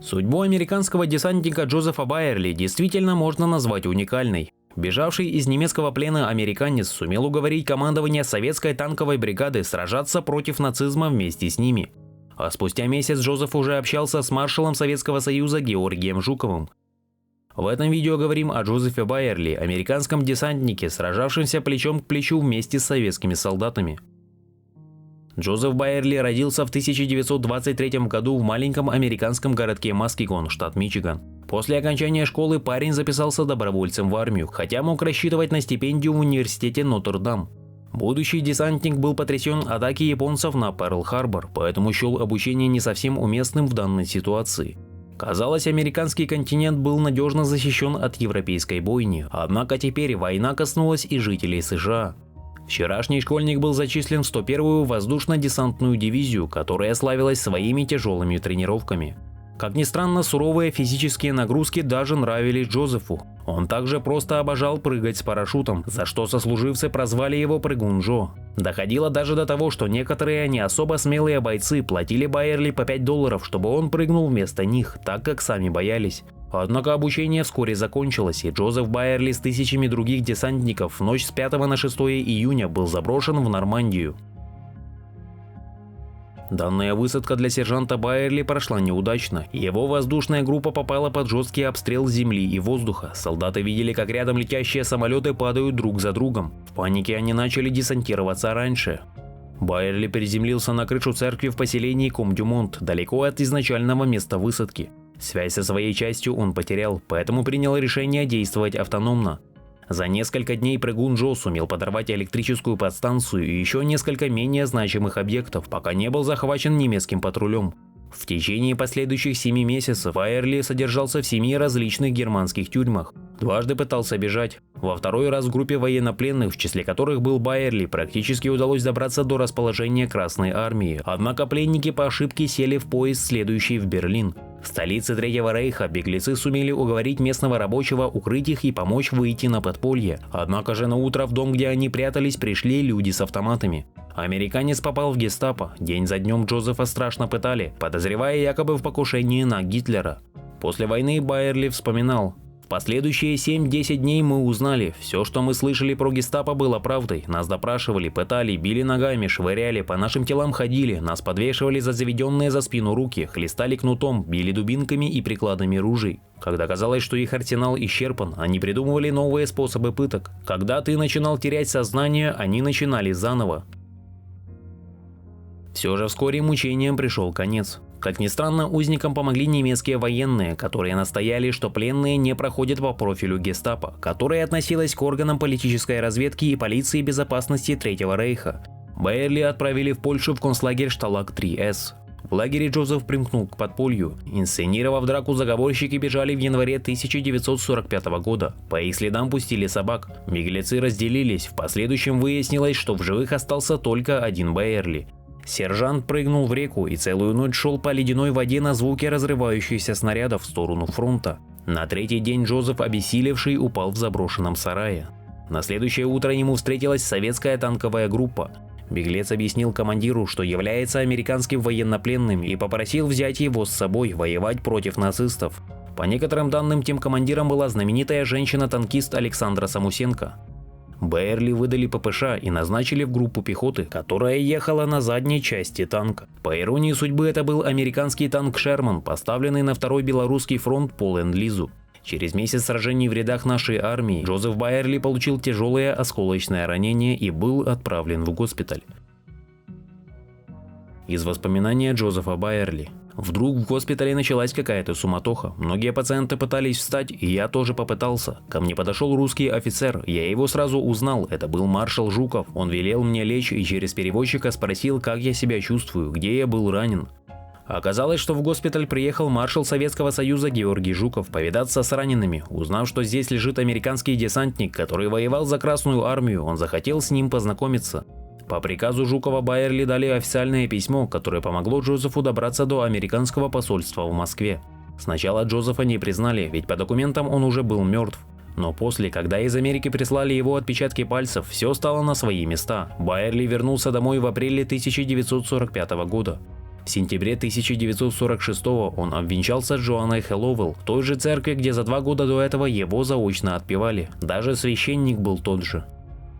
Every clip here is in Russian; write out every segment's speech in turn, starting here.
Судьбу американского десантника Джозефа Байерли действительно можно назвать уникальной. Бежавший из немецкого плена американец сумел уговорить командование советской танковой бригады сражаться против нацизма вместе с ними. А спустя месяц Джозеф уже общался с маршалом Советского Союза Георгием Жуковым. В этом видео говорим о Джозефе Байерли, американском десантнике, сражавшемся плечом к плечу вместе с советскими солдатами. Джозеф Байерли родился в 1923 году в маленьком американском городке Маскигон, штат Мичиган. После окончания школы парень записался добровольцем в армию, хотя мог рассчитывать на стипендию в университете Нотр-Дам. Будущий десантник был потрясен атакой японцев на Перл-Харбор, поэтому счел обучение не совсем уместным в данной ситуации. Казалось, американский континент был надежно защищен от европейской бойни, однако теперь война коснулась и жителей США. Вчерашний школьник был зачислен в 101-ю воздушно-десантную дивизию, которая славилась своими тяжелыми тренировками. Как ни странно, суровые физические нагрузки даже нравились Джозефу. Он также просто обожал прыгать с парашютом, за что сослуживцы прозвали его Прыгун Джо. Доходило даже до того, что некоторые не особо смелые бойцы платили Байерли по $5, чтобы он прыгнул вместо них, так как сами боялись. Однако обучение вскоре закончилось, и Джозеф Байерли с тысячами других десантников в ночь с 5 на 6 июня был заброшен в Нормандию. Данная высадка для сержанта Байерли прошла неудачно. Его воздушная группа попала под жесткий обстрел с земли и воздуха. Солдаты видели, как рядом летящие самолеты падают друг за другом. В панике они начали десантироваться раньше. Байерли приземлился на крышу церкви в поселении Ком-Дюмонт, далеко от изначального места высадки. Связь со своей частью он потерял, поэтому принял решение действовать автономно. За несколько дней Прыгун Джо сумел подорвать электрическую подстанцию и еще несколько менее значимых объектов, пока не был захвачен немецким патрулем. В течение последующих 7 месяцев Байерли содержался в 7 различных германских тюрьмах. Дважды пытался бежать. Во второй раз в группе военнопленных, в числе которых был Байерли, практически удалось добраться до расположения Красной Армии. Однако пленники по ошибке сели в поезд, следующий в Берлин. В столице Третьего Рейха беглецы сумели уговорить местного рабочего укрыть их и помочь выйти на подполье. Однако же на утро в дом, где они прятались, пришли люди с автоматами. Американец попал в гестапо. День за днем Джозефа страшно пытали, подозревая якобы в покушении на Гитлера. После войны Байерли вспоминал: «В последующие 7-10 дней мы узнали, все, что мы слышали про гестапо, было правдой. Нас допрашивали, пытали, били ногами, швыряли, по нашим телам ходили, нас подвешивали за заведенные за спину руки, хлестали кнутом, били дубинками и прикладами ружей. Когда казалось, что их арсенал исчерпан, они придумывали новые способы пыток. Когда ты начинал терять сознание, они начинали заново». Все же вскоре мучениям пришел конец. Как ни странно, узникам помогли немецкие военные, которые настояли, что пленные не проходят по профилю гестапо, которое относилось к органам политической разведки и полиции безопасности Третьего Рейха. Байерли отправили в Польшу в концлагерь Шталаг 3С. В лагере Джозеф примкнул к подполью. Инсценировав драку, заговорщики бежали в январе 1945 года. По их следам пустили собак. Беглецы разделились. В последующем выяснилось, что в живых остался только один Байерли. Сержант прыгнул в реку и целую ночь шел по ледяной воде на звуки разрывающихся снарядов в сторону фронта. На третий день Джозеф, обессилевший, упал в заброшенном сарае. На следующее утро ему встретилась советская танковая группа. Беглец объяснил командиру, что является американским военнопленным, и попросил взять его с собой воевать против нацистов. По некоторым данным, тем командиром была знаменитая женщина-танкист Александра Самусенко. Байерли выдали ППШ и назначили в группу пехоты, которая ехала на задней части танка. По иронии судьбы, это был американский танк «Шерман», поставленный на Второй Белорусский фронт по Ленд-Лизу. Через месяц сражений в рядах нашей армии Джозеф Байерли получил тяжелое осколочное ранение и был отправлен в госпиталь. Из воспоминания Джозефа Байерли. Вдруг в госпитале началась какая-то суматоха. Многие пациенты пытались встать, и я тоже попытался. Ко мне подошел русский офицер, я его сразу узнал, это был маршал Жуков. Он велел мне лечь и через переводчика спросил, как я себя чувствую, где я был ранен. Оказалось, что в госпиталь приехал маршал Советского Союза Георгий Жуков повидаться с ранеными. Узнав, что здесь лежит американский десантник, который воевал за Красную Армию, он захотел с ним познакомиться. По приказу Жукова Байерли дали официальное письмо, которое помогло Джозефу добраться до американского посольства в Москве. Сначала Джозефа не признали, ведь по документам он уже был мертв. Но после, когда из Америки прислали его отпечатки пальцев, все стало на свои места. Байерли вернулся домой в апреле 1945 года. В сентябре 1946 он обвенчался с Джоанной Хэллоуэлл в той же церкви, где за 2 года до этого его заочно отпевали. Даже священник был тот же.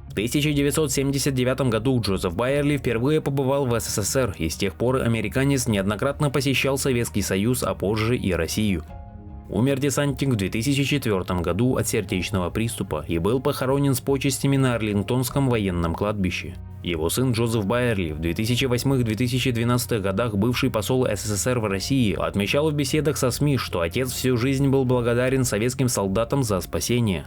В 1979 году Джозеф Байерли впервые побывал в СССР, и с тех пор американец неоднократно посещал Советский Союз, а позже и Россию. Умер десантник в 2004 году от сердечного приступа и был похоронен с почестями на Арлингтонском военном кладбище. Его сын Джозеф Байерли, в 2008-2012 годах бывший посол СССР в России, отмечал в беседах со СМИ, что отец всю жизнь был благодарен советским солдатам за спасение.